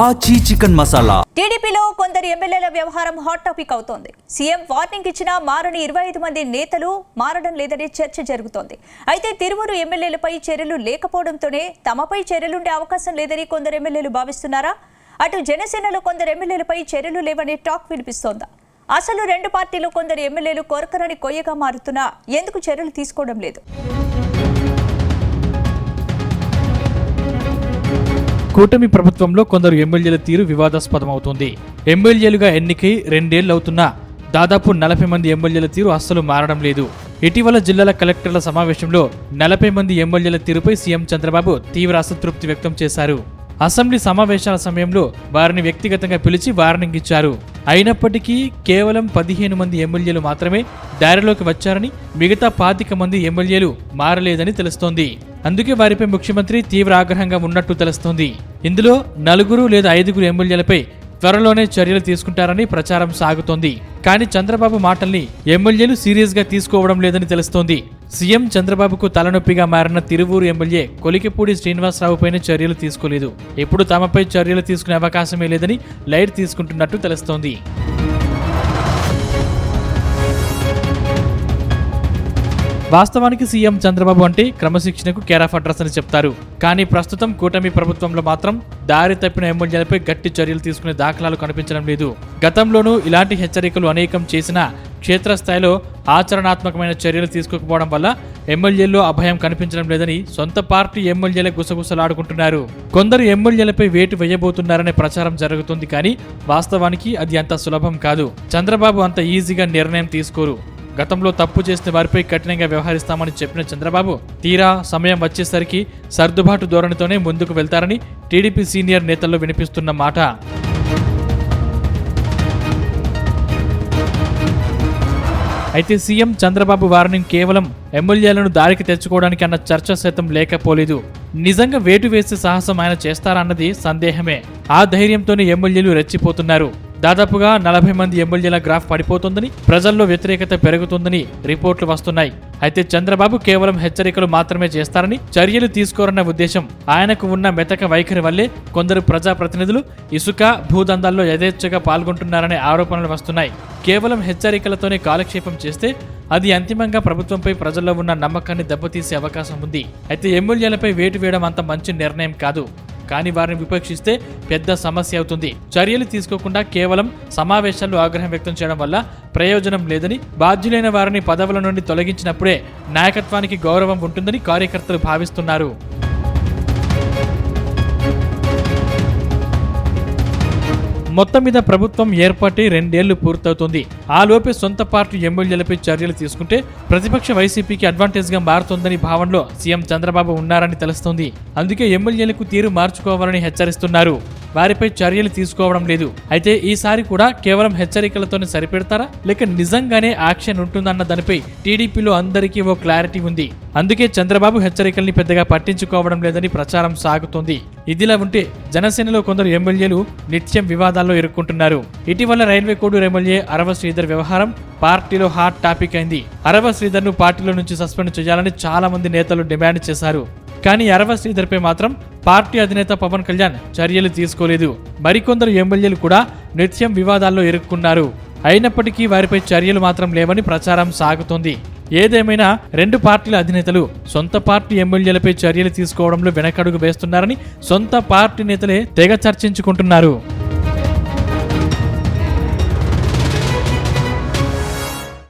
ఆచి చికెన్ మసాలా. టీడీపీలో కొందరు ఎమ్మెల్యేల వ్యవహారం హాట్ టాపిక్ అవుతోంది. సీఎం వార్నింగ్ ఇచ్చినా మారని 25 మంది నేతలు మారడం లేదనే చర్చ జరుగుతోంది. అయితే తిరువురు ఎమ్మెల్యేలపై చర్యలు లేకపోవడంతోనే తమపై చర్యలుండే అవకాశం లేదని కొందరు ఎమ్మెల్యేలు భావిస్తున్నారా? అటు జనసేనలో కొందరు ఎమ్మెల్యేలపై చర్యలు లేవనే టాక్ వినిపిస్తోందా? అసలు రెండు పార్టీలు కొందరు ఎమ్మెల్యేలు కొరకరని కొయ్యగా మారుతున్నా ఎందుకు చర్యలు తీసుకోవడం లేదు? కూటమి ప్రభుత్వంలో కొందరు ఎమ్మెల్యేల తీరు వివాదాస్పదమవుతోంది. ఎమ్మెల్యేలుగా ఎన్నికై 2 ఏళ్లు అవుతున్నా దాదాపు 40 మంది ఎమ్మెల్యేల తీరు అస్సలు మారడం లేదు. ఇటీవల జిల్లాల కలెక్టర్ల సమావేశంలో 40 మంది ఎమ్మెల్యేల తీరుపై సీఎం చంద్రబాబు తీవ్ర అసంతృప్తి వ్యక్తం చేశారు. అసెంబ్లీ సమావేశాల సమయంలో వారిని వ్యక్తిగతంగా పిలిచి వార్నింగ్ ఇచ్చారు. అయినప్పటికీ కేవలం 15 మంది ఎమ్మెల్యేలు మాత్రమే దారిలోకి వచ్చారని, మిగతా 25 మంది ఎమ్మెల్యేలు మారలేదని తెలుస్తోంది. అందుకే వారిపై ముఖ్యమంత్రి తీవ్ర ఆగ్రహంగా ఉన్నట్టు తెలుస్తోంది. ఇందులో 4 లేదా 5 ఎమ్మెల్యేలపై త్వరలోనే చర్యలు తీసుకుంటారని ప్రచారం సాగుతోంది. కానీ చంద్రబాబు మాటల్ని ఎమ్మెల్యేలు సీరియస్ గా తీసుకోవడం లేదని తెలుస్తోంది. సీఎం చంద్రబాబుకు తలనొప్పిగా మారిన తిరువూరు ఎమ్మెల్యే కొలికిపూడి శ్రీనివాసరావుపైన చర్యలు తీసుకోలేదు. ఇప్పుడు తమపై చర్యలు తీసుకునే అవకాశమే లేదని లైట్ తీసుకుంటున్నట్టు తెలుస్తోంది. వాస్తవానికి సీఎం చంద్రబాబు అంటే క్రమశిక్షణకు కేర్ ఆఫ్ అడ్రస్ అని చెప్తారు. కానీ ప్రస్తుతం కూటమి ప్రభుత్వంలో మాత్రం దారి తప్పిన ఎమ్మెల్యేలపై గట్టి చర్యలు తీసుకునే దాఖలాలు కనిపించడం లేదు. గతంలోనూ ఇలాంటి హెచ్చరికలు అనేకం చేసినా క్షేత్రస్థాయిలో ఆచరణాత్మకమైన చర్యలు తీసుకోకపోవడం వల్ల ఎమ్మెల్యేల్లో అభయం కనిపించడం లేదని సొంత పార్టీ ఎమ్మెల్యేలే గుసగుసలాడుకుంటున్నారు. కొందరు ఎమ్మెల్యేలపై వేటు వేయబోతున్నారనే ప్రచారం జరుగుతుంది. కానీ వాస్తవానికి అది అంత సులభం కాదు. చంద్రబాబు అంత ఈజీగా నిర్ణయం తీసుకోరు. గతంలో తప్పు చేసిన వారిపై కఠినంగా వ్యవహరిస్తామని చెప్పిన చంద్రబాబు తీరా సమయం వచ్చేసరికి సర్దుబాటు ధోరణితోనే ముందుకు వెళ్తారని టీడీపీ సీనియర్ నేతల్లో వినిపిస్తున్న మాట. అయితే సీఎం చంద్రబాబు వార్నింగ్ కేవలం ఎమ్మెల్యేలను దారికి తెచ్చుకోవడానికి అన్న చర్చ సైతం లేకపోలేదు. నిజంగా వేటు వేసే సాహసం ఆయన చేస్తారన్నది సందేహమే. ఆ ధైర్యంతోనే ఎమ్మెల్యేలు రెచ్చిపోతున్నారు. దాదాపుగా 40 మంది ఎమ్మెల్యేల గ్రాఫ్ పడిపోతుందని, ప్రజల్లో వ్యతిరేకత పెరుగుతుందని రిపోర్ట్లు వస్తున్నాయి. అయితే చంద్రబాబు కేవలం హెచ్చరికలు మాత్రమే చేస్తారని, చర్యలు తీసుకోరన్న ఉద్దేశం ఆయనకు ఉన్న మెతక వైఖరి వల్లే కొందరు ప్రజాప్రతినిధులు ఇసుక భూదందాల్లో యథేచ్ఛగా పాల్గొంటున్నారనే ఆరోపణలు వస్తున్నాయి. కేవలం హెచ్చరికలతోనే కాలక్షేపం చేస్తే అది అంతిమంగా ప్రభుత్వంపై ప్రజల్లో ఉన్న నమ్మకాన్ని దెబ్బతీసే అవకాశం ఉంది. అయితే ఎమ్మెల్యేలపై వేటు వేయడం అంత మంచి నిర్ణయం కాదు. కానీ వారిని విపక్షిస్తే పెద్ద సమస్య అవుతుంది. చర్యలు తీసుకోకుండా కేవలం సమావేశాల్లో ఆగ్రహం వ్యక్తం చేయడం వల్ల ప్రయోజనం లేదని, బాధ్యులైన వారిని పదవుల నుండి తొలగించినప్పుడే నాయకత్వానికి గౌరవం ఉంటుందని కార్యకర్తలు భావిస్తున్నారు. మొత్తం మీద ప్రభుత్వం ఏర్పాటై 2 ఏళ్లు పూర్తవుతుంది. ఆ లోపే సొంత పార్టీ ఎమ్మెల్యేలపై చర్యలు తీసుకుంటే ప్రతిపక్ష వైసీపీకి అడ్వాంటేజ్ గా మారుతోందని భావనలో సీఎం చంద్రబాబు ఉన్నారని తెలుస్తోంది. అందుకే ఎమ్మెల్యేలకు తీరు మార్చుకోవాలని హెచ్చరిస్తున్నారు. వారిపై చర్యలు తీసుకోవడం లేదు. అయితే ఈసారి కూడా కేవలం హెచ్చరికలతోనే సరిపెడతారా, లేక నిజంగానే యాక్షన్ ఉంటుందన్న దానిపై టీడీపీలో అందరికీ ఓ క్లారిటీ ఉంది. అందుకే చంద్రబాబు హెచ్చరికల్ని పెద్దగా పట్టించుకోవడం లేదని ప్రచారం సాగుతోంది. ఇదిలా ఉంటే జనసేనలో కొందరు ఎమ్మెల్యేలు నిత్యం వివాదాల్లో ఇరుక్కుంటున్నారు. ఇటీవల రైల్వే కోడూరు ఎమ్మెల్యే అరవ శ్రీధర్ వ్యవహారం పార్టీలో హాట్ టాపిక్ అయింది. అరవ శ్రీధర్ ను పార్టీలో నుంచి సస్పెండ్ చేయాలని చాలా మంది నేతలు డిమాండ్ చేశారు. కానీ అరవ శ్రీధర్ పై మాత్రం పార్టీ అధినేత పవన్ కళ్యాణ్ చర్యలు తీసుకోలేదు. మరికొందరు ఎమ్మెల్యేలు కూడా నిత్యం వివాదాల్లో ఇరుక్కున్నారు. అయినప్పటికీ వారిపై చర్యలు మాత్రం లేవని ప్రచారం సాగుతోంది. ఏదేమైనా రెండు పార్టీల అధినేతలు సొంత పార్టీ ఎమ్మెల్యేలపై చర్యలు తీసుకోవడంలో వెనకడుగు వేస్తున్నారని సొంత పార్టీ నేతలే తెగ చర్చించుకుంటున్నారు.